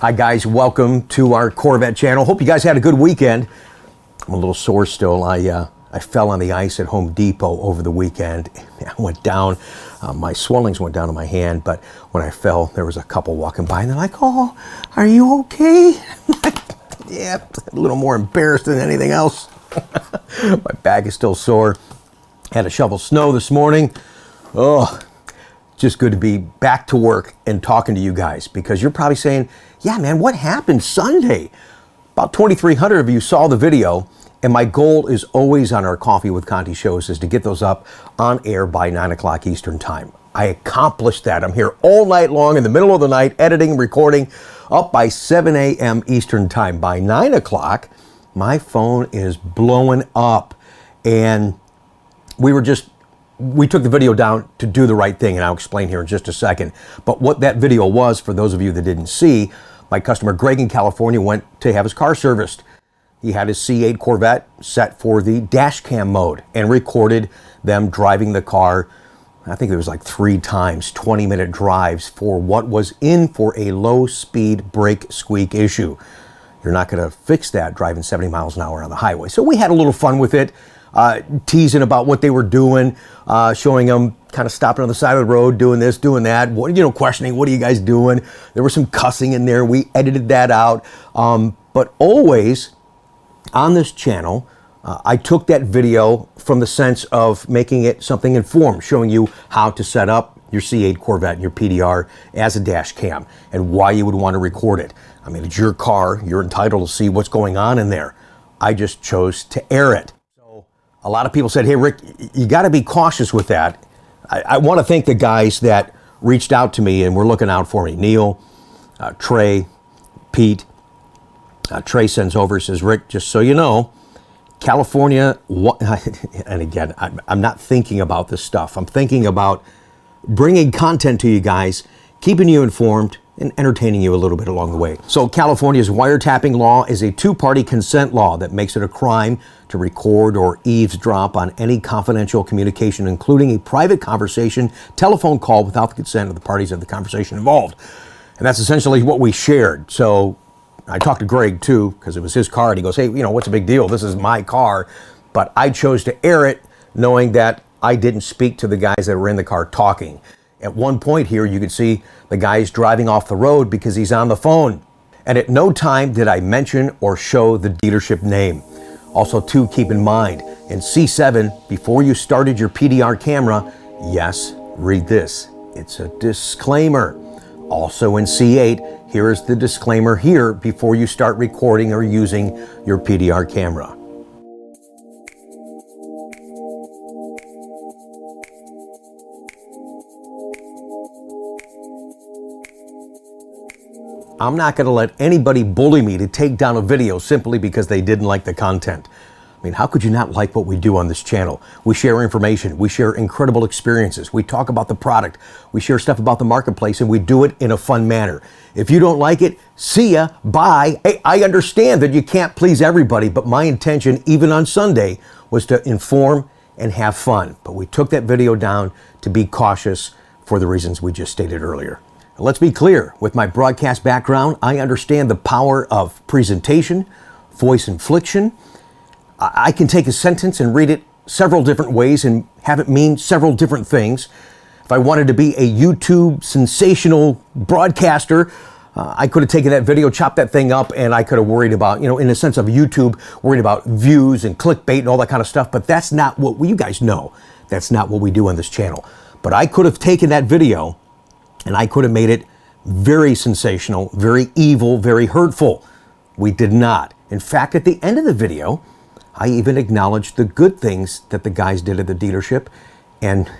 Hi guys, welcome to our Corvette channel. Hope you guys had a good weekend. I'm a little sore still. I fell on the ice at Home Depot over the weekend. I went down, my swellings went down to my hand, but when I fell, there was a couple walking by and they're like, "Oh, are you okay?" Yeah, a little more embarrassed than anything else. My back is still sore. Had to shovel snow this morning. Oh, just good to be back to work and talking to you guys, because you're probably saying, "Yeah, man, what happened Sunday?" About 2,300 of you saw the video, and my goal is always on our Coffee with Conti shows is to get those up on air by 9 o'clock Eastern time. I accomplished that. I'm here all night long in the middle of the night, editing, recording, up by 7 a.m. Eastern time. By 9 o'clock, my phone is blowing up, and we took the video down to do the right thing, and I'll explain here in just a second. But what that video was, for those of you that didn't see, my customer Greg in California went to have his car serviced. He had his C8 Corvette set for the dash cam mode and recorded them driving the car. I think it was like 3 times, 20-minute drives for what was in for a low-speed brake squeak issue. You're not going to fix that driving 70 miles an hour on the highway. So we had a little fun with it, teasing about what they were doing, showing them kind of stopping on the side of the road, doing this, doing that, questioning, "What are you guys doing?" There was some cussing in there. We edited that out. But always on this channel, I took that video from the sense of making it something informed, showing you how to set up your C8 Corvette and your PDR as a dash cam and why you would want to record it. I mean, it's your car. You're entitled to see what's going on in there. I just chose to air it. So a lot of people said, "Hey, Rick, you got to be cautious with that." I want to thank the guys that reached out to me and were looking out for me. Neil, Trey, Pete. Trey sends over, says, "Rick, just so you know, California," and again, I'm not thinking about this stuff. I'm thinking about bringing content to you guys, keeping you informed, and entertaining you a little bit along the way. So California's wiretapping law is a 2-party consent law that makes it a crime to record or eavesdrop on any confidential communication, including a private conversation, telephone call, without the consent of the parties of the conversation involved. And that's essentially what we shared. So I talked to Greg too, because it was his car, and he goes, "Hey, what's a big deal? This is my car." But I chose to air it knowing that I didn't speak to the guys that were in the car talking. At one point here, you could see the guy's driving off the road because he's on the phone. And at no time did I mention or show the dealership name. Also, too, keep in mind, in C7, before you started your PDR camera, yes, read this. It's a disclaimer. Also in C8, here is the disclaimer here before you start recording or using your PDR camera. I'm not going to let anybody bully me to take down a video simply because they didn't like the content. I mean, how could you not like what we do on this channel? We share information. We share incredible experiences. We talk about the product. We share stuff about the marketplace, and we do it in a fun manner. If you don't like it, see ya, bye. Hey, I understand that you can't please everybody, but my intention, even on Sunday, was to inform and have fun. But we took that video down to be cautious for the reasons we just stated earlier. Let's be clear, with my broadcast background, I understand the power of presentation, voice inflection. I can take a sentence and read it several different ways and have it mean several different things. If I wanted to be a YouTube sensational broadcaster, I could have taken that video, chopped that thing up, and I could have worried about, in the sense of YouTube, worried about views and clickbait and all that kind of stuff. But that's not what you guys know. That's not what we do on this channel. But I could have taken that video and I could have made it very sensational, very evil, very hurtful. We did not. In fact, at the end of the video, I even acknowledged the good things that the guys did at the dealership, and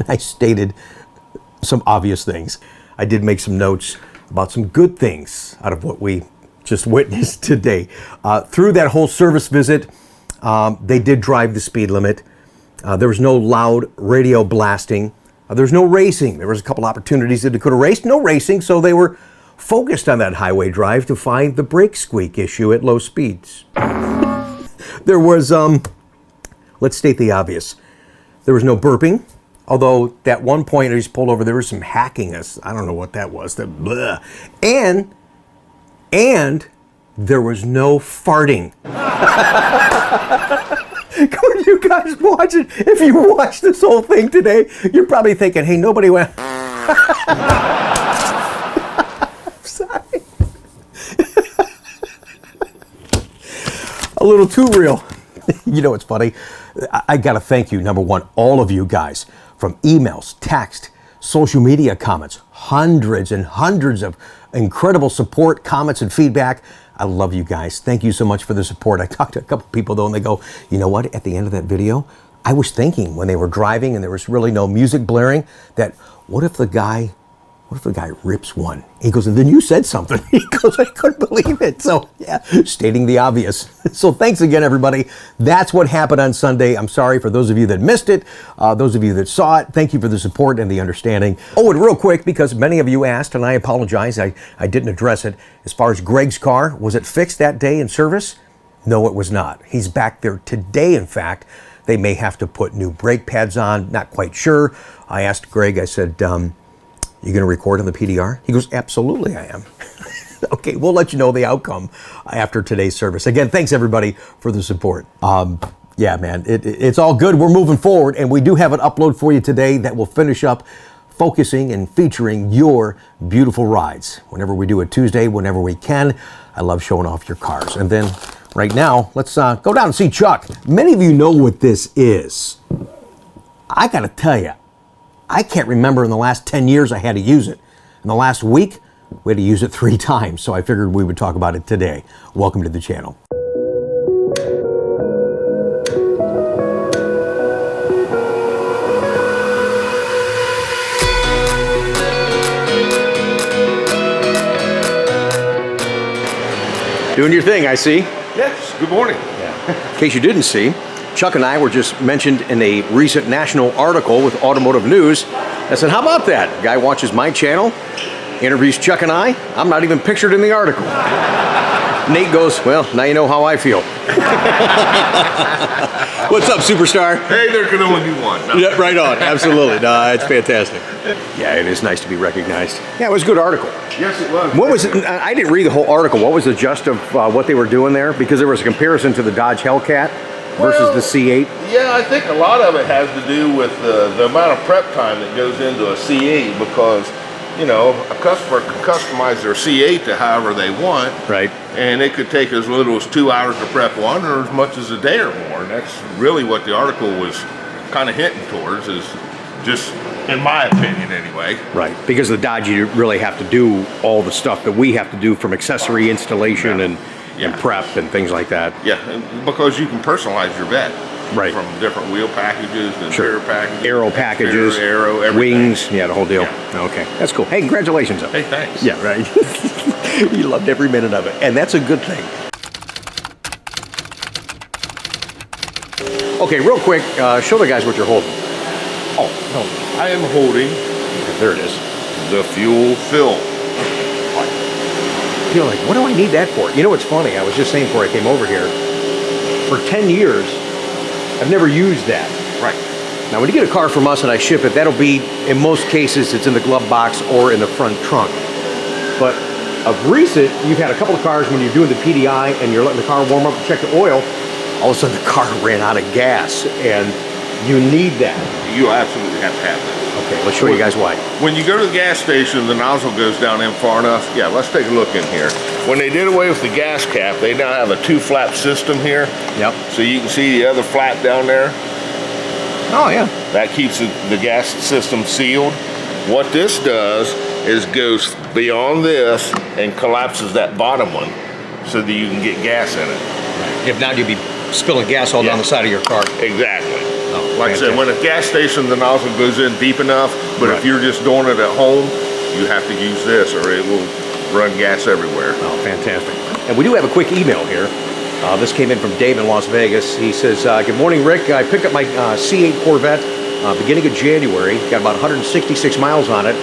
I stated some obvious things. I did make some notes about some good things out of what we just witnessed today. Through that whole service visit, they did drive the speed limit. There was no loud radio blasting. There's no racing. There was a couple opportunities that they could have raced. No racing, so they were focused on that highway drive to find the brake squeak issue at low speeds. There was, let's state the obvious. There was no burping, although at one point as he pulled over, there was some hacking. I don't know what that was. And And there was no farting. Could you guys watch it? If you watch this whole thing today, you're probably thinking, hey, nobody went. I'm sorry. A little too real. You know what's funny? I got to thank you, number one, all of you guys, from emails, text, social media comments, hundreds and hundreds of incredible support, comments, and feedback. I love you guys. Thank you so much for the support. I talked to a couple people though, and they go, you know what? At the end of that video, I was thinking when they were driving and there was really no music blaring that what if the guy rips one? He goes, and then you said something. He goes, I couldn't believe it. So yeah, stating the obvious. So thanks again, everybody. That's what happened on Sunday. I'm sorry for those of you that missed it. Those of you that saw it, thank you for the support and the understanding. Oh, and real quick, because many of you asked, and I apologize, I didn't address it. As far as Greg's car, was it fixed that day in service? No, it was not. He's back there today, in fact. They may have to put new brake pads on, not quite sure. I asked Greg, I said, you going to record on the PDR? He goes, absolutely I am. Okay, we'll let you know the outcome after today's service. Again, thanks everybody for the support. Yeah, man, it's all good. We're moving forward, and we do have an upload for you today that will finish up focusing and featuring your beautiful rides. Whenever we do it Tuesday, whenever we can, I love showing off your cars. And then right now, let's go down and see Chuck. Many of you know what this is. I got to tell you, I can't remember in the last 10 years I had to use it. In the last week, we had to use it 3 times, so I figured we would talk about it today. Welcome to the channel. Doing your thing, I see. Yes, good morning. Yeah. In case you didn't see, Chuck and I were just mentioned in a recent national article with Automotive News. I said, how about that? Guy watches my channel, interviews Chuck and I. I'm not even pictured in the article. Nate goes, well, now you know how I feel. What's up, superstar? Hey, there can only be one. No. Yeah, right on. Absolutely. No, it's fantastic. Yeah, it is nice to be recognized. Yeah, it was a good article. Yes, it was. What was it? I didn't read the whole article. What was the gist of what they were doing there? Because there was a comparison to the Dodge Hellcat versus the C8. Yeah, I think a lot of it has to do with the amount of prep time that goes into a C8 because, you know, a customer can customize their C8 to however they want. Right. And it could take as little as 2 hours to prep one or as much as a day or more. And that's really what the article was kind of hinting towards, is just, in my opinion anyway. Right, because the Dodge you really have to do all the stuff that we have to do from accessory installation and prep and things like that. Yeah, because you can personalize your vet. Right. From different wheel packages and interior packages. Aero packages. Aero, everything. Wings, yeah, the whole deal. Yeah. Okay, that's cool. Hey, congratulations. Though. Hey, thanks. Yeah, right. You loved every minute of it, and that's a good thing. Okay, real quick, show the guys what you're holding. Oh, no, I am holding, there it is, the fuel fill. You're like, what do I need that for? You know what's funny? I was just saying before I came over here, for 10 years, I've never used that. Right. Now, when you get a car from us and I ship it, that'll be, in most cases, it's in the glove box or in the front trunk. But of recent, you've had a couple of cars when you're doing the PDI and you're letting the car warm up and check the oil, all of a sudden the car ran out of gas, and you need that. You absolutely have to have that. Okay, let's show you guys why. When you go to the gas station, the nozzle goes down in far enough. Yeah, let's take a look in here. When they did away with the gas cap, they now have a 2-flap system here. Yep. So you can see the other flap down there. Oh, yeah. That keeps the gas system sealed. What this does is goes beyond this and collapses that bottom one so that you can get gas in it. If not, you'd be spilling gas all down the side of your car. Exactly. Oh, like I said, when a gas station, the nozzle goes in deep enough, but if you're just doing it at home, you have to use this or it will run gas everywhere. Oh, fantastic. And we do have a quick email here. This came in from Dave in Las Vegas. He says, good morning, Rick. I picked up my C8 Corvette beginning of January. Got about 166 miles on it.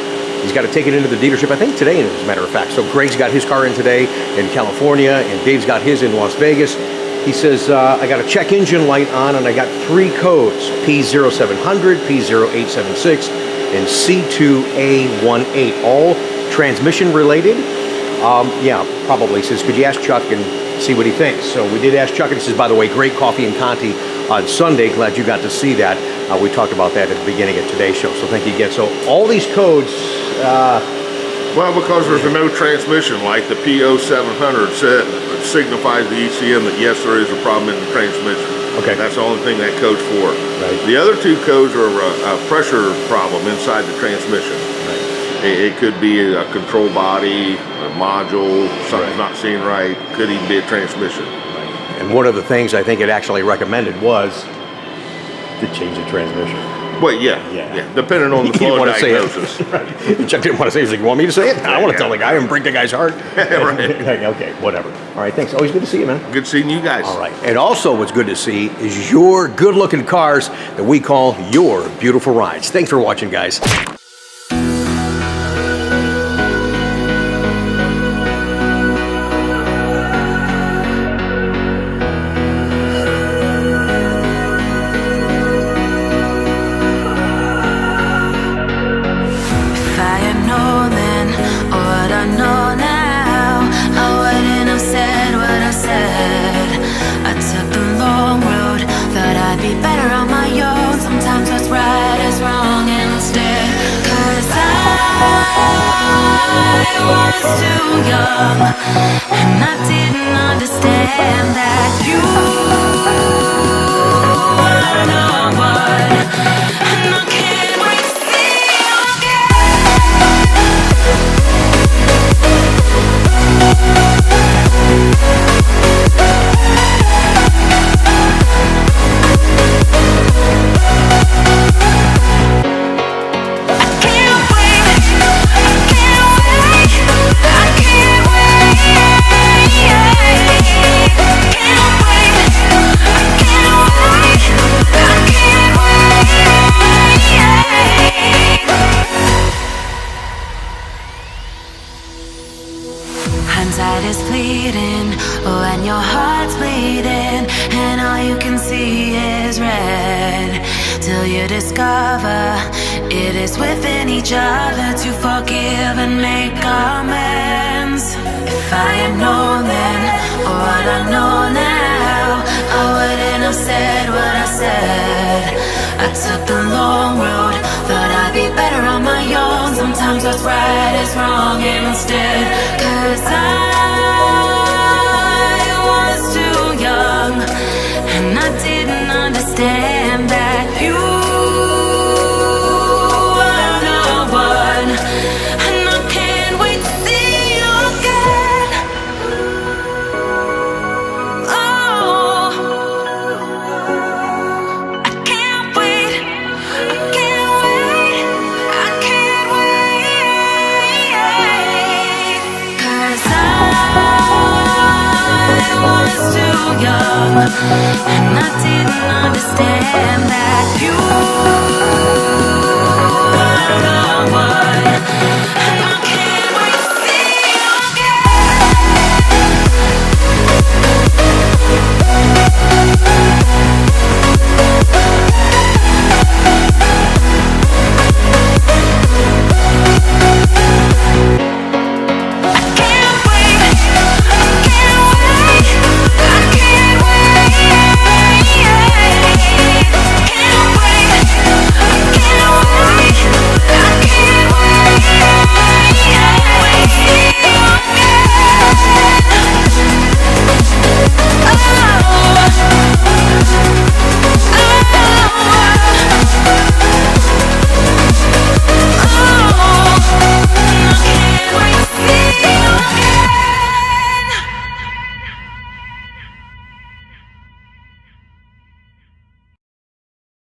He's got to take it into the dealership, I think today, as a matter of fact. So Greg's got his car in today in California, and Dave's got his in Las Vegas. He says, I got a check engine light on, and I got 3 codes, P0700, P0876, and C2A18, all transmission related. Yeah, probably. He says, could you ask Chuck and see what he thinks? So we did ask Chuck, and he says, by the way, great coffee in Conti on Sunday. Glad you got to see that. We talked about that at the beginning of today's show, so thank you again. So all these codes... well, because there's a no transmission light, the P0700 signifies the ECM that yes, there is a problem in the transmission. Okay. That's the only thing that code's for. Right. The other two codes are a pressure problem inside the transmission. Right. It could be a control body, a module, something's not seeing right, could even be a transmission. And one of the things I think it actually recommended was to change the transmission. Well, yeah, depending on the He didn't flow want to say it. diagnosis. Right. Chuck didn't want to say it. He's like, you want me to say it? I want to tell the guy and break the guy's heart. Right. Okay, whatever. All right, thanks. Always good to see you, man. Good seeing you guys. All right. And also what's good to see is your good-looking cars that we call your beautiful rides. Thanks for watching, guys. Too young, and I didn't understand that you are no one, and I can't wait to see you hindsight is fleeting, when your heart's bleeding, and all you can see is red, till you discover it is within each other to forgive and make amends. If I had known then, or what I know now, I wouldn't have said what I said. I took the long road, thought I'd be better on my own. Sometimes what's right is wrong instead, 'cause I was too young, and I didn't understand that you are no one, and I can't wait to see you again. Oh, I can't wait, I can't wait, I can't wait, 'cause I was too young, and I didn't understand that you